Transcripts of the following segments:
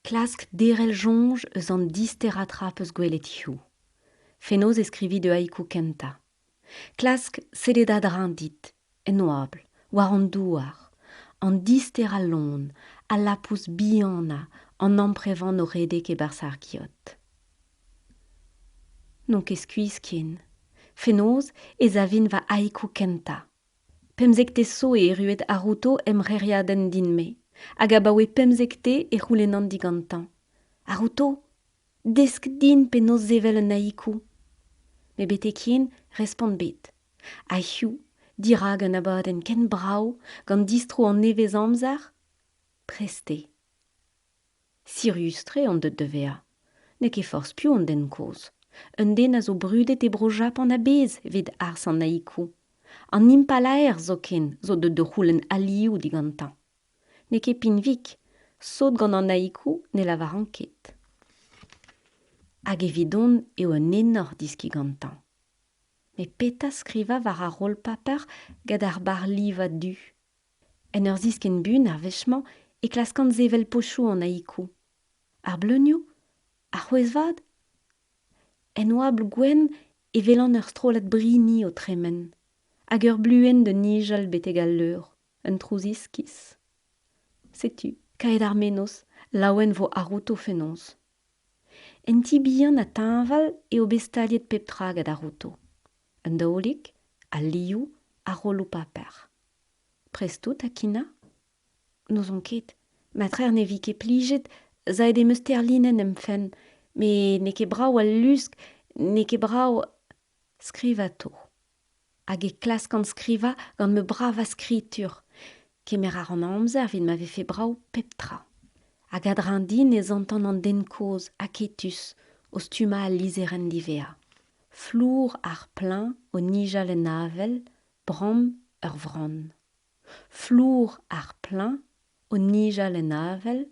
Klask derel jonge eus an dister atrap eus gwelet hiou. Fenoz escrivi de haïku kenta. Klask sedet dran dit, enoable, war an douar, an dister a lon, a lapous biana, an amprevan o redek e barsar kiot. Non ket skuiz ken. Fenoz ez avin va haïku kenta. Pemzekte so e eruet arouto emreriaden din me. Hag abaoe pemzekte e c'houlennan digantan. Arouto, desk din pe noz zevel un haïku. Me betekien respond bet. A hiou, dirag un abaden ken brau gant distro an nevez amzar? Preste. Siriustre an deut devea. Ne ket force piou an den koz. Un den a zo brudet e bro Japan a bez vid ars an haïku. An impalaer zo ken zo deut de c'houlen alioù digantan. Ne ket pinvik, sot gant an haïku ne lavar an ket. Hag evidon eo un enor diski gantan. Me peta skriva war a rol paper gad ar bar liva du. En ur zisken bun ar vechman e klaskant zevel pochou an haïku. Ar bleunio? Ar c'hwezvad? En oabl gwen e velan ur strolet brini o tremen. Hag ur bluen de nijal betegal leur, un trouziskis. Setu, kaet ar menos, laouen vo arouto fenoz. En ti bihan a tañval eo bestaliet peptra gad arouto. Un daolik, a liou, a rolou paper. Presto, takina? Noz on ket, matrer ne vi ket plijet, zaet em eus terlinen emfen, me ne ket brau al lusk, ne ket brau... Skriva to. Hag e klaskant skriva gant me brava skritur, kemer ar an amzer vid m'ave fe brau peptra. Hag adran din ez anton an den koz aketus o stuma a lizeren divea. Flour ar plein o nijal en avel, brom ur vron. Flour ar plein o nijal en avel,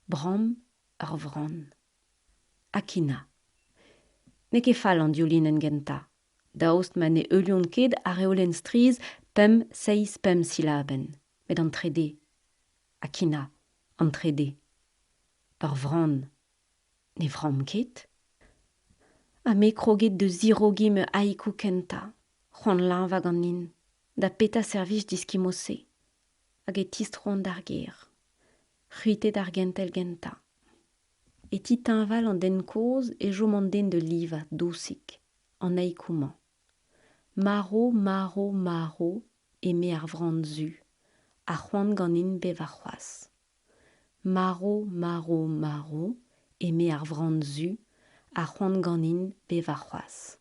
brom ur vron. Akina. Ne ket fall an diolinen genta. Daoust ma ne eulion ket ar eolen striz pem 6 pem silaben. Met an trede. Akina, an trede. Ur vron. Ne vrom ket? A me kroget de zirogi me haïku kenta. C'hoant lanva gant nin. Da peta servij diski mose. Hag e tistron d'ar ger. C'huite d'ar gentel genta. E ti tañval an den koz e jom an den de liva dousik. An haïkouman. Maro, maro, maro, eme ar vran zu. A c'hoant gant nin bev ar c'hoaz. Maro, maro, maro, eme ar vran zu. A c'hoant gant nin bev ar c'hoaz.